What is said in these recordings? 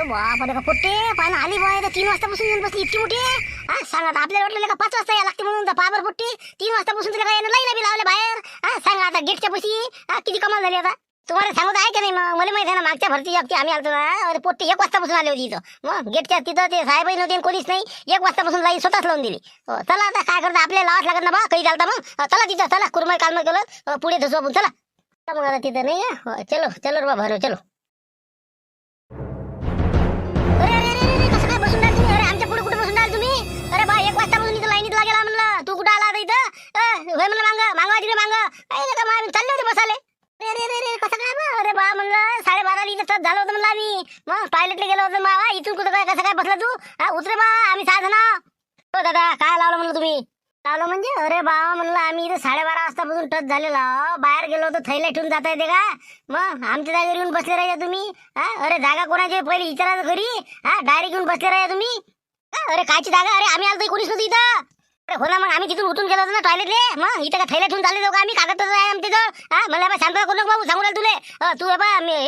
बापरे का पोट्टे पाना आली बाय 3 वाजतापासून येऊन बसली इतकी मोठी. हा सांगा आता आपल्याला वाटलं का 5 वाजता या लागते म्हणून पाबर पोट्टी 3 वाजतापासून तुला काय लाईन बी लावले बाहेर. हा सांगा आता गेटच्या पशी किती कमाल झाली आता. तुम्हाला सांगत आहे का नाही मग मला माहिती आहे ना मागच्या भरती जागती आम्ही आलतो ना. अरे पोट्टी 1 वाजतापासून आली होती इथं. मग गेटच्या तिथं ते साहेबही नव्हते कोणीच नाही. 1 वाजतापासून लाईन स्वतःच लावून दिली. चला आता काय करता आपल्याला लावाच लागत ना बा काही चालता मग. चला तिथं चला कुरमाई कालमाई केलं पुढे धसू आपण चला. मग आता तिथं नाही चलो चलो रे बाबा चलो. अरे बा 1 वाजतापासून इथं लाईनीत लागेला म्हणलं. तू कुठं आला आता इथं होय म्हणलं मांगा तिकडे मांग चालले होते बसाले. अरे कसं काय बा. अरे बा म्हणलं 12:30 इथं टच झालं होतं म्हणलं आम्ही. मग टॉयलेटला गेलो होतो मावा इथून कुठं काय कसं काय बसला तू. उतरे बा आम्ही 6 जण. हो दादा काय लावलं म्हणलं तुम्ही. लावलं म्हणजे अरे बा म्हणलं आम्ही इथं 12:30 वाजतापासून टच झालेला बाहेर गेलो होतो थैला ठेवून जाता येते का. मग आमच्या जागेवर येऊन बसले राहा तुम्ही. अरे जागा कोणाची पहिले विचारा घरी. डायरेक्ट येऊन बसले राहा तुम्ही. अरे कायची जागा. अरे आम्ही आलो कोणीच नव्हतं इथं. अरे हो ना मग आम्ही तिथून उठून गेलो होतो ना टॉयलेटले. मग इथं का थैला ठेवून चालले जाऊ का आम्ही कागदपत्र आहे आमच्या इथं. मला शांत करू नको बाबू सांगू राहिलो तुले. तू हे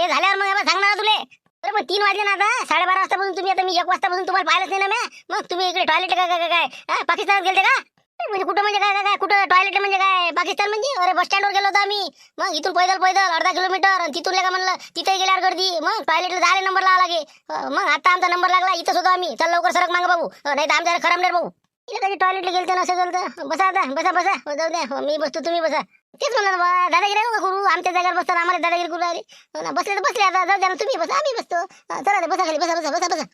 झाल्यावर मग सांगणार तुले. अरे मग 3 वाजले ना आता 12:30 वाजतापासून तुम्ही आता मी 1 वाजतापासून तुम्हाला पाहिलंच नाही ना मग तुम्ही इकडे टॉयलेट काय पाकिस्तानात गेलते का. म्हणजे कुठं म्हणजे काय कुठं टॉयलेट म्हणजे काय पाकिस्तान म्हणजे. अरे बस स्टँडवर गेलो होतो आम्ही. मग इथून पैदल अर्धा किलोमीटर आणि तिथून का म्हणलं तिथे गेल्यावर गर्दी. मग टॉयलेटला जायला नंबर लावा लागे. मग आता आमचा नंबर लागला इथंच होतो आम्ही. चल लवकर सरक मागा बाबू नाही तर आमच्या खराब भाऊ. इथे कधी टॉयलेटला गेलते ना असं गेलं. बसा आता बसा जाऊ द्या मी बसतो तुम्ही बसा. तेच म्हणलं बा दादागिरी नका करू आमच्या जागेवर बसतात आम्हाला दादागिरी करू राहिले. बसले तर बसले आता जाऊ द्या ना तुम्ही बसा आम्ही बसतो. चला रे बसा खाली बसा.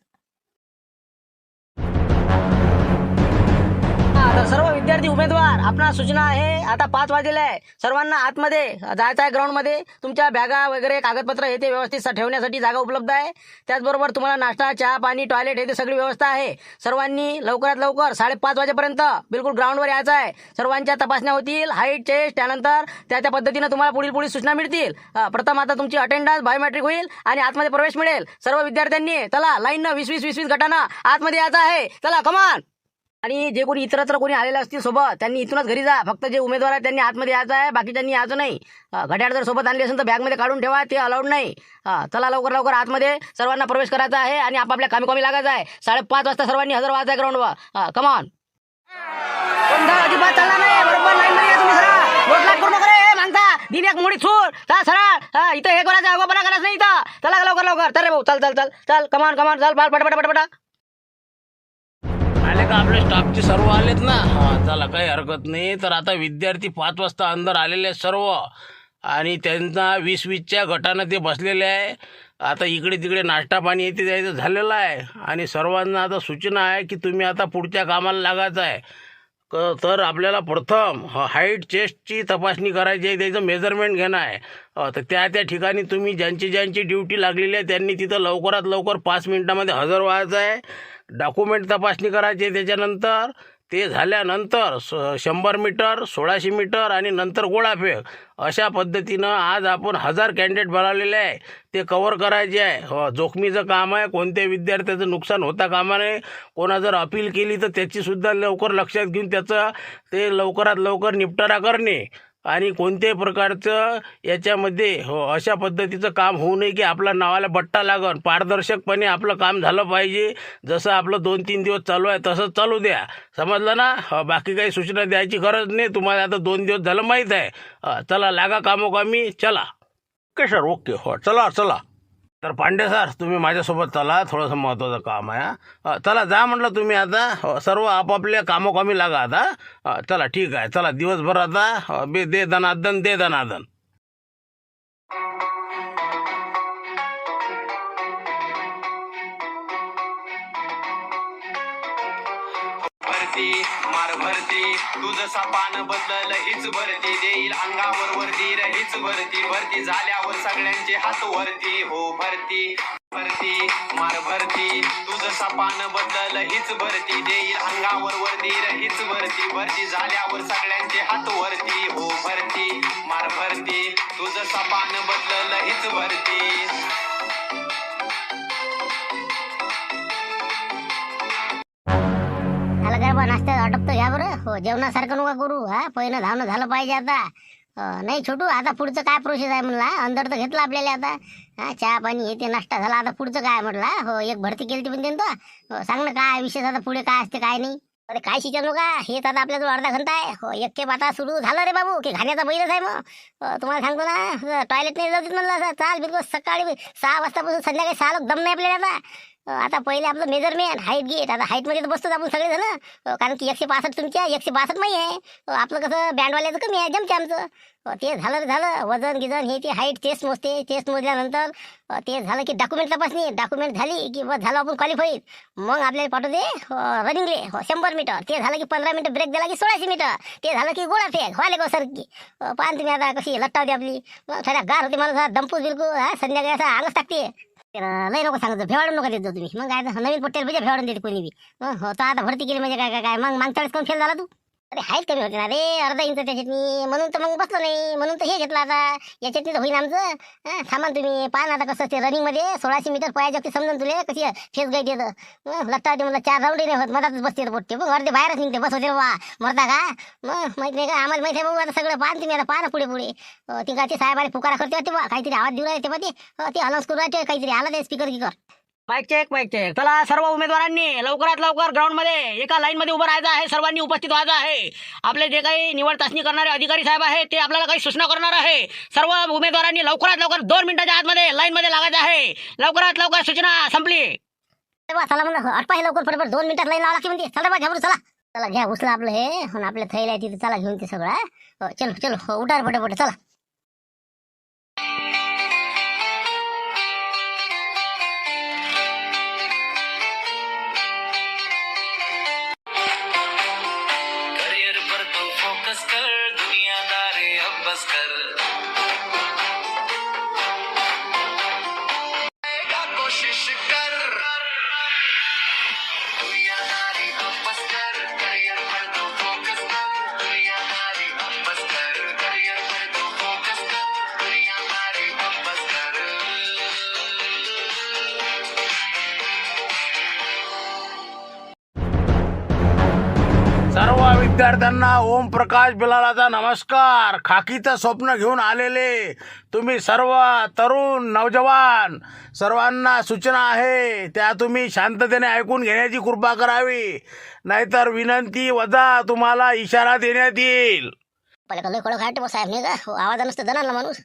तर सर्व विद्यार्थी उमेदवार आपणास सूचना आहे. आता 5 वाजलेले आहे. सर्वांना आतमध्ये जायचं आहे ग्राउंड मध्ये. तुमच्या बॅगा वगैरे कागदपत्र हे ते व्यवस्थित ठेवण्यासाठी जागा उपलब्ध आहे. त्याचबरोबर तुम्हाला नाश्ता चहा पाणी टॉयलेट हे ते सगळी व्यवस्था आहे. सर्वांनी लवकरात लवकर 5:30 वाजेपर्यंत बिलकुल ग्राउंडवर यायचं आहे. सर्वांच्या तपासण्या होतील हाईट चेस्ट त्यानंतर त्या पद्धतीने तुम्हाला पुढील सूचना मिळतील. प्रथम आता तुमची अटेंडन्स बायोमेट्रिक होईल आणि आतमध्ये प्रवेश मिळेल. सर्व विद्यार्थ्यांनी चला लाईननं 20-20 गटानं आतमध्ये यायचं आहे. चला कमान. आणि जे कोणी इतरत्र कोणी आलेले असतील सोबत त्यांनी इथूनच घरी जा. फक्त जे उमेदवार आहेत त्यांनी आतमध्ये यायचं आहे बाकीच्यांनी यायचं नाही. घड्याळ जर सोबत आणली असेल तर बॅगमध्ये काढून ठेवा ते अलाउड नाही. चला लवकर आतमध्ये सर्वांना प्रवेश करायचा आहे आणि आपापल्या कामी लागायचं आहे. 5:30 वाजता सर्वांनी हजर व्हायचं आहे ग्राउंडवर. कमान. अजिबात चालणार नाही. बरोबर लाईन मध्ये या तुम्ही. सरा लोटलाट करू नका रे मागता दिन एक मुडी सोड सरळ. इथं हे करायचं अगोपणा करायचं नाही इथं. चला लवकर चल रे भाऊ चल कमान चल पटपट. आले का आपले स्टाफचे सर्व आलेत ना. चला काही हरकत नाही. तर आता विद्यार्थी 5 वाजता अंदर आलेले सर्व आणि त्यांना 20-20च्या गटानं ते बसलेले आहे. आता इकडे तिकडे नाश्ता पाणी येते द्यायचं झालेलं आहे आणि सर्वांना आता सूचना आहे की तुम्ही आता पुढच्या कामाला लागायचं आहे. तर आपल्याला प्रथम हाईट चेस्टची तपासणी करायची आहे. त्याचं मेजरमेंट घेणं आहे. तर त्या ठिकाणी तुम्ही ज्यांची ड्युटी लागलेली आहे त्यांनी तिथं लवकरात लवकर 5 मिनिटामध्ये हजर व्हायचं आहे. डॉक्युमेंट तपासणी करायची आहे. त्याच्यानंतर ते झाल्यानंतर 100 मीटर 1600 मीटर आणि नंतर गोळाफेक अशा पद्धतीनं आज आपण 1000 कॅन्डिडेट बनवलेले आहे. ते कव्हर करायचे आहे. जोखमीचं काम आहे. कोणत्या विद्यार्थ्याचं नुकसान होता कामा नये. कोणा जर अपील केली तर त्याचीसुद्धा लवकर लक्षात घेऊन त्याचं ते लवकरात लवकर निपटारा करणे आणि कोणत्याही प्रकारचं याच्यामध्ये अशा पद्धतीचं काम होऊ नये की आपल्या नावाला बट्टा लागन. पारदर्शकपणे आपलं काम झालं पाहिजे. जसं आपलं 2-3 दिवस चालू आहे तसंच चालू द्या. समजलं ना. बाकी काही सूचना द्यायची गरज नाही. तुम्हाला आता 2 दिवस झालं माहीत आहे. चला लागा कामोकामी. चला ओके सर ओके. चला तर पांडे सर तुम्ही माझ्यासोबत चला. थोडंसं महत्त्वाचं काम आहे. चला जा म्हटलं तुम्ही आता सर्व आपापल्या कामोकामी लागा आता. चला ठीक आहे. चला दिवसभर आता दे दनादन. भरती तू जसा पान बदलल हीच भरती देईल अंगावर वर्दी हीच भरती झाल्यावर सगळ्यांचे हात वरती. हो भरती तू जसा पान बदलल हीच भरती देईल अंगावर वर्दी हीच भरती झाल्यावर सगळ्यांचे हात वरती. हो भरती तू जसा पान बदलल हीच भरती. हो जेवणासारखं नका करू. हा पहिलं धावणं झालं पाहिजे आता. नाही छोटू, आता पुढचं काय प्रोसेस आहे म्हणला? अंदर तर घेतलं आपल्याला आता. हा चहा पाणी हे ते नाश्ता झाला, आता पुढचं काय म्हटला? हो एक भरती केली पण त्यांनी तो. हो सांग ना काय विशेष आता पुढे काय असते काय नाही? अरे काय शिकवू का, हेच आता आपल्याजवळ अर्धा घंटा आहे. हो एक खेप आता सुरू झालं रे बाबू, की घाण्याचा बैलच आहे मग. तुम्हाला सांगतो ना, टॉयलेट नाही जाऊ देत म्हणलं असं. चाल बिलकुल सकाळी 6 वाजतापासून संध्याकाळी 6 दम नाही आपल्याला आता. आता पहिले आपलं मेजरमेंट हाईट गेट. आता हाईटमध्ये तर बसतोच आपण सगळे जण, कारण की 162 तुमच्या 162 नाही आहे. आपलं कसं बँडवाल्याचं कमी आहे, जमते आमचं. ते झालं रे झालं, वजन गिजन हे ते हाईट टेस्ट मोजते. टेस्ट मोजल्यानंतर ते झालं की डॉक्युमेंट तपासणी. डॉक्युमेंट झाली की बस झालं आपण क्वालिफाईड. मग आपल्याला पाठवते रनिंगले 100 मीटर. ते झालं की 15 मिनिटं ब्रेक दिला की 1600 मीटर. ते झालं की गोळा फेक व्हाले गो सर की. पाहा तुम्ही आता कशी लट्टा होती आपली. थोड्या गार होते माणूस, दंपूस बिलकुल. संध्याकाळी असं अंगच टाकते. लय नको सांगतो, भेवाडून नका देत जाऊ तुम्ही. मग काय नवीन पोट्याला पाहिजे भेवाडून देते कोणी बी. हो तर आता भरती केली म्हणजे काय काय काय मग मागच्या वेळेस कोण फेल झाला तू? अरे हाईट कमी होते ना रे, अर्धा इंच त्याच्यात म्हणून तर मग बसलो नाही. म्हणून तर हे घेतलं आता. याच्यात तर होईल आमचं. सामान तुम्ही पाहा ना आता कसं ते रनिंग मध्ये 1600 मीटर पायाच्या ते समजून तुले कशी फेस गाईड येतं. लट्टा होते मला 4 राऊंड नाही होत, मधातच बसते पोट्टे. मग अर्धे बाहेरच निघते. बस होते बा मरता का? मग माहित नाही का आम्हाला माहिती आहे बाबू. आता सगळं पाहा तुम्ही, आता पाहा ना पुढे पुढे. तिकडचे साहेब आले पुकारा करते वाटते बा, काहीतरी आवाज देऊ राहिले तेव्हा ते अनाउन्स करू राहते काहीतरी. आला ते स्पीकर की कर. Mic check mic check. चला सर्व उमेदवारांनी लवकरात लवकर ग्राउंड मध्ये एका लाईन मध्ये उभं राहायचं आहे. सर्वांनी उपस्थित व्हायचं आहे. आपले जे काही निवड चाचणी करणारे अधिकारी साहेब आहेत ते आपल्याला काही सूचना करणार आहे. सर्व उमेदवारांनी लवकरात लवकर 2 मिनिटाच्या आतमध्ये लाईन मध्ये लागायचं आहे. लवकरात लवकर सूचना संपली. चला म्हणलं अटपा हे लवकर फटाफट 2 मिनिटात लाईन लावा लागते म्हणते. चला बा घ्या बरं, चला चला घ्या उचला आपलं हे. आणि आपल्या थैला आहे तिथे, चला घेऊन ते सगळं. चलो चलो उठा रे फटाफट चला. करिअर पर तू फोकस कर, दुनियादारी अभ्यास कर. कोशिश कर, दुनियादारी अभ्यास कर. करिअर पर तू फोकस कर, दुनियादारी अभ्यास कर. करिअर पर तू फोकस कर, दुनियादारी अभ्यास कर. सर्व विद्यार्थ्यांना ओम प्रकाश बिलालाचा नमस्कार. खाकीचं स्वप्न घेऊन आलेले तुम्ही सर्व तरुण नौजवान सर्वांना सूचना आहे त्या तुम्ही शांततेने ऐकून घेण्याची कृपा करावी. नाहीतर विनंती वजा तुम्हाला इशारा देण्यात येईल. पहिले लय कडक हाट साहेब नाही का, आवाज नसतं जणांना माणूस.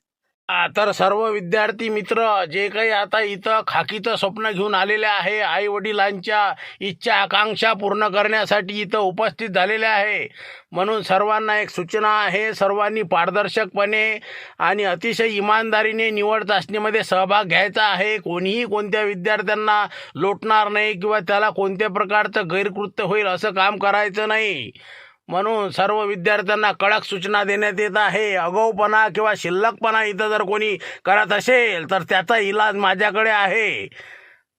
तर सर्व विद्यार्थी मित्र जे काही आता इथं खाकीचं स्वप्न घेऊन आलेले आहे, आई वडिलांच्या इच्छा आकांक्षा पूर्ण करण्यासाठी इथं उपस्थित झालेले आहे. म्हणून सर्वांना एक सूचना आहे, सर्वांनी पारदर्शकपणे आणि अतिशय इमानदारीने निवड चाचणीमध्ये सहभाग घ्यायचा आहे. कोणीही कोणत्या विद्यार्थ्यांना लोटणार नाही किंवा त्याला कोणत्या प्रकारचं गैरकृत्य होईल असं काम करायचं नाही. म्हणून सर्व विद्यार्थ्यांना कडक सूचना देण्यात येत आहे. आगाऊपणा किंवा शिल्लकपणा इथं जर कोणी करत असेल तर त्याचा इलाज माझ्याकडे आहे.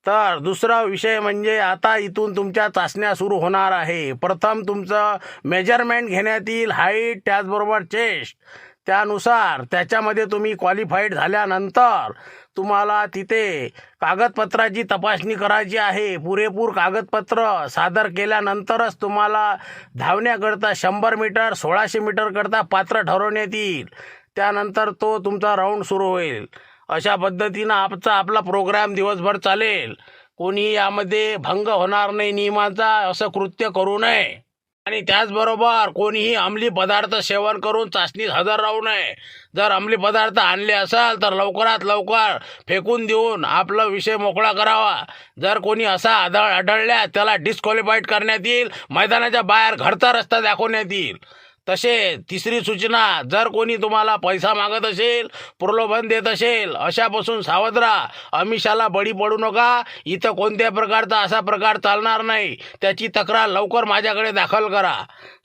तर दुसरा विषय म्हणजे आता इथून तुमच्या चाचण्या सुरू होणार आहे. प्रथम तुमचं मेजरमेंट घेण्यात येईल, हाईट त्याचबरोबर चेस्ट. त्यानुसार त्याच्यामध्ये तुम्ही क्वालिफाईड झाल्यानंतर तुम्हाला तिथे कागदपत्राची तपासणी करायची आहे. पुरेपूर कागदपत्र सादर केल्यानंतरच तुम्हाला धावण्याकरता 100 मीटर 1600 मीटरकरता पात्र ठरवण्यात येईल. त्यानंतर तो तुमचा राऊंड सुरू होईल. अशा पद्धतीनं आपला प्रोग्राम दिवसभर चालेल. कोणी यामध्ये भंग होणार नाही नियमाचा, असं कृत्य करू नये. आणि त्याचबरोबर कोणीही अंमली पदार्थ सेवन करून चाचणीत हजर राहू नये. जर अंमली पदार्थ आणले असाल तर लवकरात लवकर फेकून देऊन आपला विषय मोकळा करावा. जर कोणी असा आढळल्यास त्याला डिस्क्वालिफाईड करण्यात येईल, मैदानाच्या बाहेर घरचा रस्ता दाखवण्यात येईल. तसेच तिसरी सूचना, जर कोणी तुम्हाला पैसा मागत असेल, प्रलोभन देत असेल, अशापासून सावध राहा. आमिषाला बळी पडू नका. इथं कोणत्या प्रकारचा असा प्रकार चालणार नाही. त्याची तक्रार लवकर माझ्याकडे दाखल करा.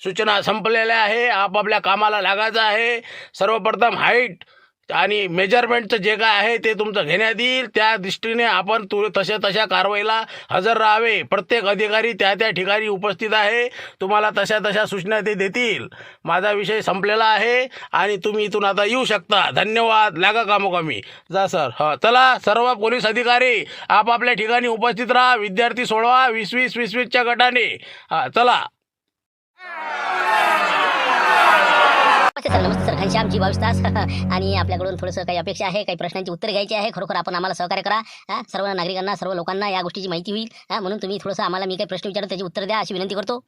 सूचना संपलेल्या आहे. आपापल्या कामाला लागायचं आहे. सर्वप्रथम हाईट आणि मेजरमेंटचं जे काय आहे ते तुमचं घेण्यात येईल. त्या दृष्टीने आपण तशा कारवाईला हजर राहावे. प्रत्येक अधिकारी त्या ठिकाणी उपस्थित आहे. तुम्हाला तशा सूचना ते देतील. माझा विषय संपलेला आहे आणि तुम्ही इथून आता येऊ शकता. धन्यवाद. लागा कामोकामी जा सर. चला सर्व पोलीस अधिकारी आपापल्या ठिकाणी उपस्थित राहा. विद्यार्थी सोडवा 20-20 च्या गटाने. चला. नमस्ते सर, घनश्याम जी 22 तास आणि आपल्याकडून थोडंसं काही अपेक्षा आहे, काही प्रश्नांची उत्तर घ्यायची आहे. खरोखर आपण आम्हाला सहकार्य करा. सर्व नागरिकांना, सर्व लोकांना या गोष्टीची माहिती होईल. म्हणून तुम्ही थोडंसं आम्हाला मी काही प्रश्न विचारतो त्याची उत्तर द्या अशी विनंती करतो.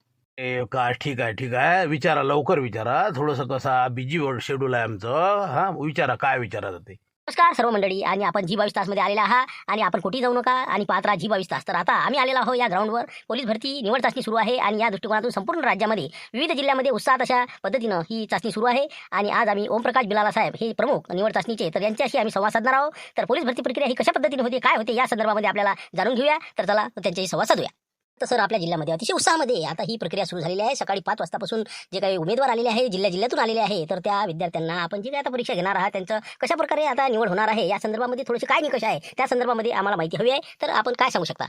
का ठीक आहे विचारा, लवकर विचारा. थोडंसं कसा बिजी शेड्यूल आहे आमचं. हा विचारा, काय विचारा जाते. नमस्कार सर्व मंडळी, आणि आपण जी 22 तासमध्ये आलेला आहात आणि आपण कुठेही जाऊ नका आणि पाहत राहा जी 22 तास. तर आता आम्ही आलेलो आहोत या ग्राउंडवर. पोलीस भरती निवड चाचणी सुरू आहे आणि या दृष्टिकोनातून संपूर्ण राज्यामध्ये विविध जिल्ह्यामध्ये उत्साहात अशा पद्धतीनं ही चाचणी सुरू आहे. आणि आज आम्ही ओमप्रकाश बिलाला साहेब हे प्रमुख निवड चाचणीचे, तर यांच्याशी आम्ही संवाद साधणार आहोत. तर पोलीस भरती प्रक्रिया ही कशा पद्धतीने होते, काय होते, या संदर्भामध्ये आपल्याला जाणून घेऊया. तर चला त्यांच्याशी संवाद साधूया. तर सर, आपल्या जिल्ह्यामध्ये अतिशय उत्साहामध्ये आता ही प्रक्रिया सुरू झालेली आहे. सकाळी 5 वाजतापासून जे काही उमेदवार आलेले आहे, जिल्ह्यातून आलेले आहे, तर त्या विद्यार्थ्यांना आपण जे काही आता परीक्षा घेणार आहात त्यांचं कशा प्रकारे आता निवड होणार आहे या संदर्भामध्ये थोडेसे काय निकष आहे त्या संदर्भामध्ये आम्हाला माहिती हवी आहे. तर आपण काय सांगू शकता.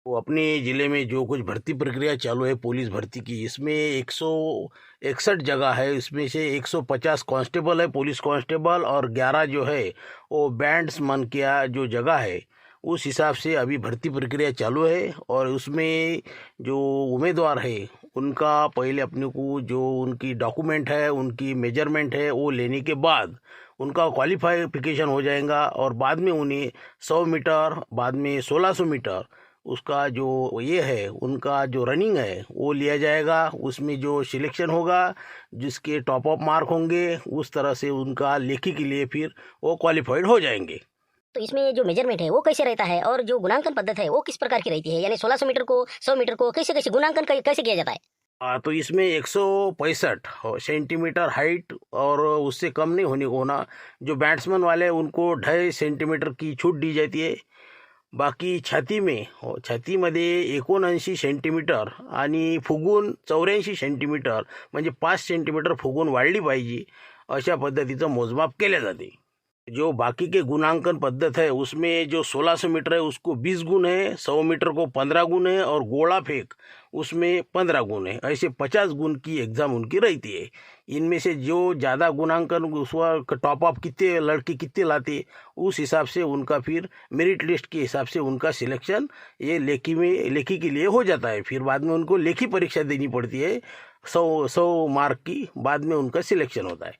वो अपने ज़िले में जो कुछ भर्ती प्रक्रिया चालू है पुलिस भर्ती की, इसमें 161 जगह है. इसमें से 150 कांस्टेबल है, पुलिस कांस्टेबल, और 11 जो है वो बैंड्समैन का जो जगह है उस हिसाब से अभी भर्ती प्रक्रिया चालू है. और उसमें जो उम्मीदवार है उनका पहले अपने को जो उनकी डॉक्यूमेंट है, उनकी मेजरमेंट है, वो लेने के बाद उनका क्वालिफिकेशन हो जाएगा. और बाद में उन्हें 100 मीटर, बाद में 1600 मीटर उसका जो ये है उनका जो रनिंग है वो लिया जाएगा. उसमें जो सिलेक्शन होगा, जिसके टॉप अप मार्क होंगे, उस तरह से उनका लेखी के लिए फिर वो क्वालिफाइड हो जाएंगे. तो इसमें जो मेजरमेंट है वो कैसे रहता है और जो गुणांकन पद्धत है वो किस प्रकार की रहती है, यानी 1600 मीटर को 100 मीटर को कैसे कैसे गुणांकन कैसे किया जाता है. तो इसमें 165 सेंटीमीटर हाइट और उससे कम नहीं होने को होना. जो बैट्समैन वाले हैं उनको 2.5 सेंटीमीटर की छूट दी जाती है. बाकी छातीमध्ये 79 सेंटीमीटर आणि फुगून 84 सेंटीमीटर, म्हणजे 5 सेंटीमीटर फुगून वाढली पाहिजे, अशा पद्धतीचं मोजमाप केले जाते. जो बाकी के गुणांकन पद्धत है उसमें जो 1600 मीटर है उसको 20 गुण है, 100 मीटर को 15 गुण है, और गोला फेंक उसमें 15 गुण है. ऐसे 50 गुण की एग्ज़ाम उनकी रहती है. इनमें से जो ज़्यादा गुणांकन उसका टॉप अप कितने लड़के कितने लाते, उस हिसाब से उनका फिर मेरिट लिस्ट के हिसाब से उनका सिलेक्शन ये लेखी के लिए हो जाता है. फिर बाद में उनको लेखी परीक्षा देनी पड़ती है 100 मार्क की. बाद में उनका सिलेक्शन होता है.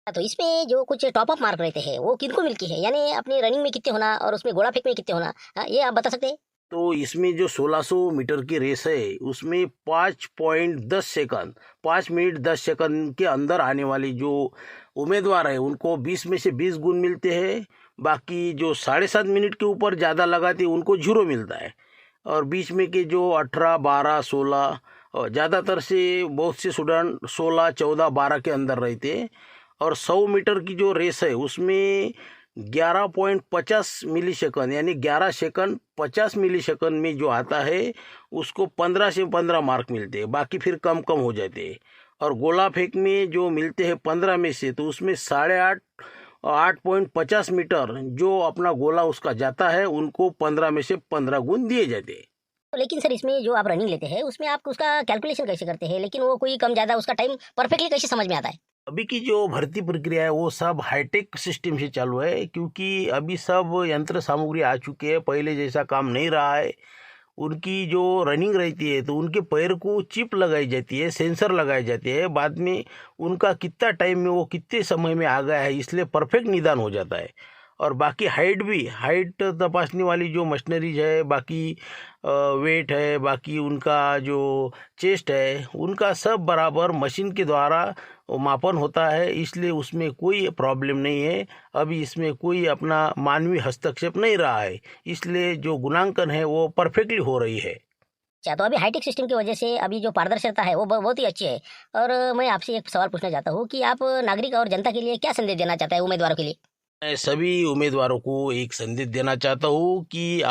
तो इसमें जो कुछ टॉप अप मार्क रहते हैं वो किनको मिलती है, यानी अपनी रनिंग में कितने होना और उसमें गोला फेंक में कितने होना, ये आप बता सकते हैं. तो इसमें जो 1600 मीटर की रेस है उसमें 5.10 सेकंड, 5 मिनट 10 सेकंड के अंदर आने वाले जो उम्मीदवार है उनको 20 में से 20 गुण मिलते हैं. बाकी जो 7.5 मिनट के ऊपर ज़्यादा लगाते उनको 0 मिलता है. और बीच में के जो 18, 12, 16, ज़्यादातर से बहुत से स्टूडेंट 16, 14, 12 के अंदर रहते हैं. और 100 मीटर की जो रेस है उसमें 11.50 मिली सेकंड, यानी 11 सेकंड 50 मिली सेकंड में जो आता है उसको 15 से 15 मार्क मिलते हैं. बाकी फिर कम हो जाते हैं. और गोला फेंक में जो मिलते हैं 15 में से, तो उसमें 8.50 मीटर जो अपना गोला उसका जाता है उनको 15 में से 15 गुण दिए जाते हैं. लेकिन सर, इसमें जो आप रनिंग लेते हैं उसमें आप उसका कैलकुलेशन कैसे करते हैं, लेकिन वो कोई कम ज़्यादा उसका टाइम परफेक्टली कैसे समझ में आता है. अभी की जो भर्ती प्रक्रिया है वो सब हाईटेक सिस्टम से चालू है, क्योंकि अभी सब यंत्र सामग्री आ चुके हैं. पहले जैसा काम नहीं रहा है. उनकी जो रनिंग रहती है तो उनके पैर को चिप लगाई जाती है, सेंसर लगाए जाते हैं. बाद में उनका कितना टाइम में वो कितने समय में आ गया है, इसलिए परफेक्ट निदान हो जाता है. और बाकी हाइट तपासने वाली जो मशीनरीज है, बाकी वेट है, बाकी उनका जो चेस्ट है, उनका सब बराबर मशीन के द्वारा मापन होता है. इसलिए उसमें कोई प्रॉब्लम नहीं है. अभी इसमें कोई अपना मानवीय हस्तक्षेप नहीं रहा है. इसलिए जो गुणांकन है वो परफेक्टली हो रही है. अच्छा, तो अभी हाईटेक सिस्टम की वजह से अभी जो पारदर्शिता है वो बहुत ही अच्छी है. और मैं आपसे एक सवाल पूछना चाहता हूँ कि आप नागरिक और जनता के लिए क्या संदेश देना चाहते हैं उम्मीदवारों के लिए. मैं सभी उम्मीदवारों को एक संदेश देना चाहता हूँ कि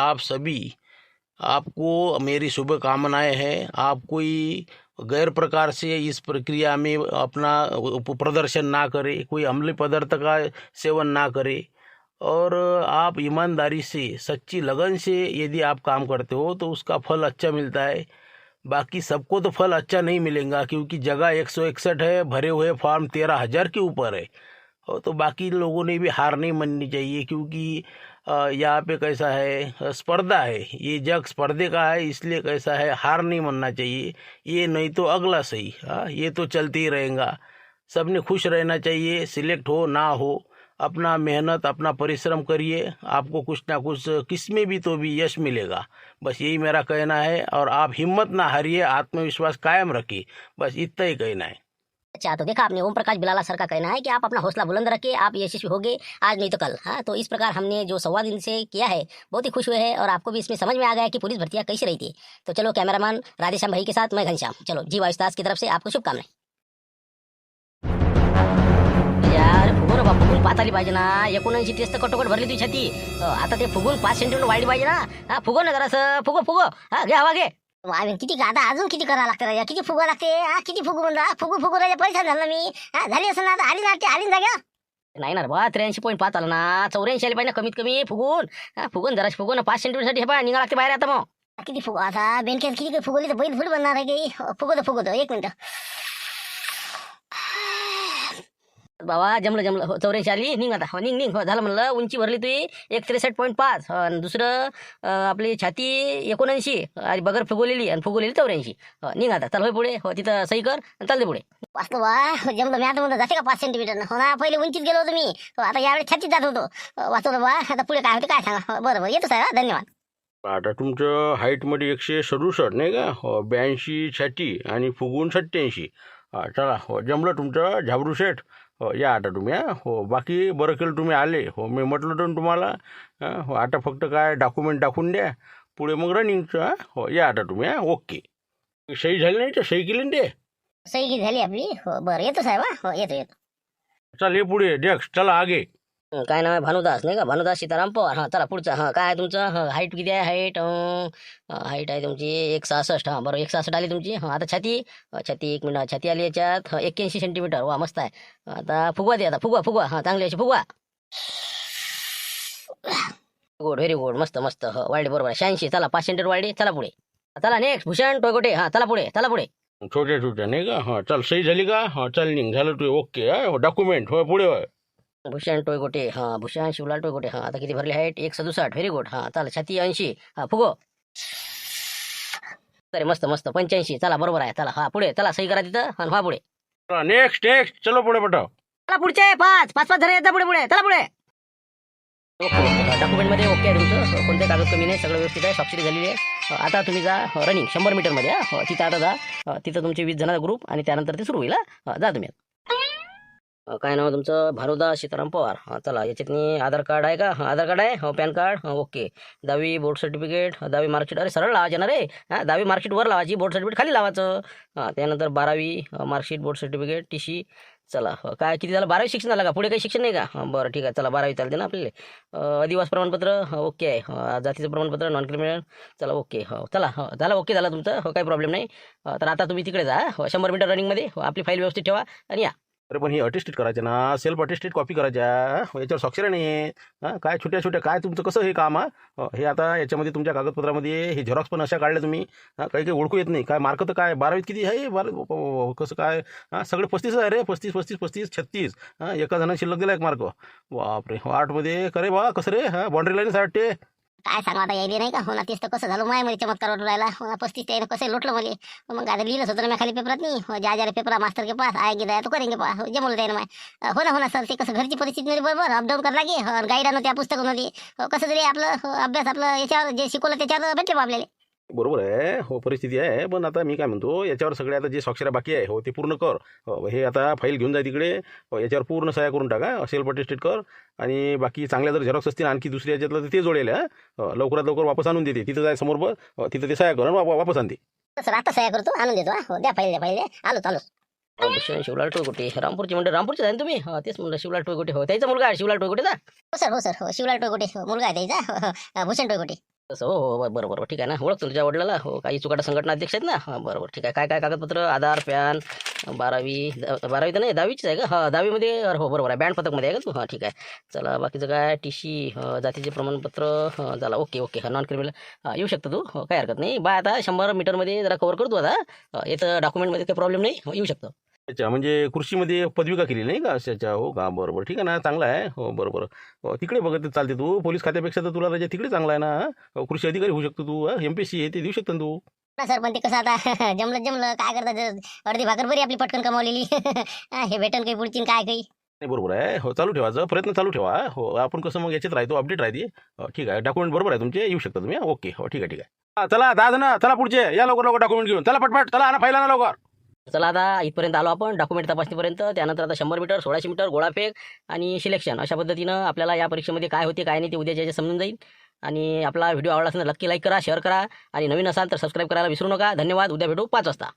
आपको मेरी शुभकामनाएं हैं. आप कोई गैर प्रकार से इस प्रक्रिया में अपना प्रदर्शन ना करें, कोई अम्लीय पदार्थ का सेवन ना करें, और आप ईमानदारी से, सच्ची लगन से यदि आप काम करते हो तो उसका फल अच्छा मिलता है. बाकी सबको तो फल अच्छा नहीं मिलेगा, क्योंकि जगह 161 है, भरे हुए फॉर्म 13,000 के ऊपर है. और तो बाकी लोगों ने भी हार नहीं माननी चाहिए, क्योंकि यहाँ पे कैसा है, स्पर्धा है, ये जग स्पर्धे का है. इसलिए कैसा है, हार नहीं मानना चाहिए. ये नहीं तो अगला सही, ये तो चलते ही रहेगा. सबने खुश रहना चाहिए, सिलेक्ट हो ना हो, अपना मेहनत अपना परिश्रम करिए, आपको कुछ ना कुछ किसमें भी तो भी यश मिलेगा। बस यही मेरा कहना है, और आप हिम्मत ना हारिए, आत्मविश्वास कायम रखिए, बस इतना ही कहना है। अच्छा, तो देखा आपने, ओम प्रकाश बिलाला सर का कहना है कि आप अपना हौसला बुलंद रखिए, आप यशस्वी होगे आज नहीं तो कल। हाँ, तो इस प्रकार हमने जो संवाद इनसे किया है बहुत ही खुश हुए हैं, और आपको भी इसमें समझ में आ गया कि पुलिस भर्तियां कैसी रहती है। तो चलो, कैमरामैन राधेश्याम भाई के साथ मैं घनश्याम, चलो जी वायुस्ताज की तरफ से आपको शुभकामनाएं। यार फुगून बा, फुगून पाच आली पाहिजे ना, 79 टेस्ट कटोकट भरली तुझी छाती, आता ते फुगून 5 सेंटीमीटर वाढली पाहिजे ना। हा, फुगो ना जरासं, फुगो हा, घे हवा घे। किती आता अजून किती करावं लागतं राजा, किती फुगा लागते, हा किती फुगू म्हणला, फुगू राजा परेशान झाला मी। हा, झाली असं ना आता, आली जाग्या नाही ना रे बा, 83.5 आला ना, 84 आली पाहिजे ना कमीत कमी फुगून। हा, फुगून जराशी फुगून 5 सेंटीमीटर साठी हे बा निघा लागते बाहेर आता मग। किती फुगू आता, बेनकेत किती फुगवली तर बैल फुट बनणार आहे की, फुगवतो 1 मिनिट। बाबा जमलं हो, 84 आली, निघ आता, हो निघ हो, झालं म्हणलं, उंची भरली तुझी 163.5, आणि दुसरं आपली छाती 79, आणि बगर फुगवलेली आणि फुगवलेली 84, निघ आता, चल होय पुढे, हो तिथं सही कर आणि चालते पुढे। वाचतो बा, जमलं, मी आता म्हणतो जाते का 5 सेंटीमीटर हो ना, पहिले उंचीत गेलो होतो मी, आता यावेळी छातीत जात होतो। वाचवलं बा, आता पुढे काय होते काय सांगा, बरं येतो साहेब, धन्यवाद। आता तुमचं हाईटमध्ये 167 नाही का, हो 82 छाती आणि फुगून 87। चला हो, जमलं तुमचं झाबरू शेठ, हो या आता तुम्ही, हो बाकी बरं केलं तुम्ही आले, हो मी म्हटलं होतं ना तुम्हाला, हो आता फक्त काय डॉक्युमेंट टाकून द्या, पुढे मग रनिंगचं, हो या आता तुम्ही, ओके। सही झाली नाही तर सही केली ना ते, सही झाली आपली, हो बरं येतो साहेब, हो येतो। चल ये पुढे नेक्स्ट, चला आगे। काय नाव आहे, भानुदास नाही का, भानुदास सीताराम पवार। हा चला पुढचा, हा काय आहे तुमचं, हाईट किती आहे, हाईट आहे तुमची 166, हा बरं 166 आली तुमची। हा आता छाती, छाती 1 मिनिट, छाती आली याच्यात 81 सेंटीमीटर, वा मस्त आहे। आता फुगवा दे, आता फुगवा, हा चांगली अशी फुगवा, गुड व्हेरी गुड, मस्त हो वाढली बरोबर 86, चला 5 सेंटीमीटर वाढली, चला पुढे, चला नेक्स्ट भूषण टोयगोटे, हा चला पुढे छोट्या नाही का, हा चल सही झाली का, हा चल निघ, झालं तू ओके, हो डॉक्युमेंट हो पुढे होय। भूषण टोयगोटे, हा भूषण शिवलाल टोयगोटे, हा आता किती भरली हाईट 167, व्हेरी गुड, हा चला छाती 80, हा फुगो, अरे मस्त 85, चला बरोबर आहे, चला हा पुढे, चला सही करा तिथं, हा पुढे, नेक्स्ट चलो पुढे पटाव। चला पुढचे 5 जण येतात पुढे, चला पुढे। ओके, डॉक्युमेंट मध्ये ओके आहे तुमचं, कोणते कागद कमी नाही, सगळं व्यवस्थित आहे, स्वाक्षरी झालेली आहे। आता तुम्ही जा रनिंग 100 मीटरमध्ये, तिथं आता जा, तिथं तुमचे 20 जणांचा ग्रुप, आणि त्यानंतर ते सुरू होईल, जा तुम्ही। काय नाव तुमचं, भानुदास सीताराम पवार, हा चला याच्यातनी आधार कार्ड आहे का, आधार कार्ड आहे, हो पॅन कार्ड, ओके, 10वी बोर्ड सर्टिफिकेट, 10वी मार्कशीट, अरे सरळ लावायचे ना रे, हा 10वी मार्कशीट वर लावायची, बोर्ड सर्टिफिकेट खाली लावायचं, हा त्यानंतर 12वी मार्कशीट, बोर्ड सर्टिफिकेट, TC, चला काय किती झालं, 12वी शिक्षण झालं का, पुढे काही शिक्षण नाही का, बरं ठीक आहे, चला 12वी चालते ना आपल्याला। आदिवासी प्रमाणपत्र, ओके आहे, जातीचं प्रमाणपत्र, नॉन क्रिमिनल, चला ओके, हो चला, हो झालं, ओके झालं तुमचं, हो काही प्रॉब्लेम नाही। तर आता तुम्ही तिकडे जा, 100 मीटर रनिंगमध्ये, आपली फाईल व्यवस्थित ठेवा आणि या। अरे पण ही अटेस्टेड करायचं ना, सेल्फ अटेस्टेड कॉपी करायच्या, याच्यावर स्वाक्षरी नाही आहे, हां काय छोट्या काय तुमचं कसं हे काम, हे आता याच्यामध्ये तुमच्या कागदपत्रामध्ये हे झेरॉक्स पण अशा काढल्या तुम्ही, हां काही ओळखू येत नाही, काय मार्क तर काय 12वीत किती आहे, कसं काय, हां सगळे 35 आहे रे, 35 36, हां एका जणांना शिल्लक दिला एक मार्क, बापरे 8मध्ये करे बा कसं रे, हां बाउंड्री लाईन वाटते, काय सांगा आता, यायले नाही का, हो ना तेच तर कसं झालं, मध्ये चमत्कार वाटून राहिला, हो ना 35 त्यानं कसं लोटलं मला, मग आता लिहिलंच होतं ना मी खाली पेपरात नाही, हो ज्या पेपर मास्टर के पास आएगी जाए तो करेंगे पास, जे बोलत आहे ना हो ना सर, ते कसं घरची परिस्थिती नाही बरोबर, अपडाऊन करायला लागे, गाईडानं त्या पुस्तकामध्ये कसं तरी आपलं अभ्यास आपलं याच्यावर जे शिकवलं त्याच्यावर भेटले बा आपल्याला। बरोबर आहे, हो परिस्थिती आहे, पण आता मी काय म्हणतो, याच्यावर सगळे आता जे स्वाक्षऱ्या बाकी आहे हो ते पूर्ण कर, हे आता फाईल घेऊन जाय तिकडे, याच्यावर पूर्ण सह्या करून टाका, सेल्फ अटेस्टेड कर, आणि बाकी चांगल्या जर झेरॉक्स असतील आणखी दुसऱ्या याच्यातलं तर ते जोडेल, लवकरात लवकर वापस आणून देते, तिथं जाय समोर तिथं ते सह्या कर वापस आणते। सर आता सह्या करतो, आणून देतो, हो द्या फाईल आलो। भूषण शिवलाल टोयगोटे, रामपूरचे म्हणजे रामपूरचे आहे ना तुम्ही, तेच म्हणलं शिवलाल टोयगोटे, हो त्याचा मुलगा आहे शिवलाल टोयगोटेचा, हो सर शिवलाल टोयगोटे मुलगा आहे त्याचा, भूषण टोयगोटे। तसं हो बरोबर ठीक आहे ना, ओळखतो तुझ्या वडिलाला, हो काही चुकाटा संघटना अध्यक्ष आहेत ना, हां बरोबर ठीक आहे, काय कागदपत्र, आधार, पॅन, 12वी तर नाही 10वीच आहे का, हा 10वीमध्ये, हो बरोबर आहे, बँड पथकमध्ये आहे का तू, हां ठीक आहे, चला बाकीचं काय TC, जातीचे प्रमाणपत्र, झाला ओके हा नॉन क्रिमिनल, येऊ शकतो तू, हो काही हरकत नाही बा, आता 100 मीटरमध्ये जरा कव्हर करतो आता, येतं डॉक्युमेंटमध्ये काही प्रॉब्लेम नाही, येऊ शकतो। अच्छा म्हणजे कृषीमध्ये पदविका केली नाही का अशाच्या, हो का बरोबर ठीक आहे ना, चांगला आहे, हो बरोबर, तिकडे बघत चालते तू, पोलीस खात्यापेक्षा तर तुला राजा तिकडे चांगला आहे ना, कृषी अधिकारी होऊ शकतो तू, MPSC आहे ते देऊ शकतो तू। ना सर, पण ते कसं आता जमलं काय करतात, अर्धी भाकर बरी आपली पटकन कमावलेली. हे भेटन काही पुढची न काय काही. नाही बरोबर आहे. हो चालू ठेवायचं, प्रयत्न चालू ठेवा. हो आपण कसं मग याच्यात राहतो, अपडेट राहते. ठीक आहे, डॉक्युमेंट बरोबर आहे तुमचे, येऊ शकता तुम्ही. ओके, हो ठीक आहे. चला 10 जण, चला पुढचे या, लवकर डॉक्युमेंट घेऊन चला पटपट, चला आणा फाईल आणा लवकर. चला आता इथपर्यंत आलो आपण डॉक्युमेंट तपासणीपर्यंत. त्यानंतर आता 100 मीटर, 1600 मीटर, गोळाफेक आणि सिलेक्शन अशा पद्धतीनं आपल्याला या परीक्षेमध्ये काय होते काय नाही ते उद्याच्या समजून जाईल. आणि आपला व्हिडिओ आवडला असेल तर नक्की लाईक करा, शेअर करा आणि नवीन असाल तर सबस्क्राईब करायला विसरू नका. धन्यवाद. उद्या भेटू 5 वाजता.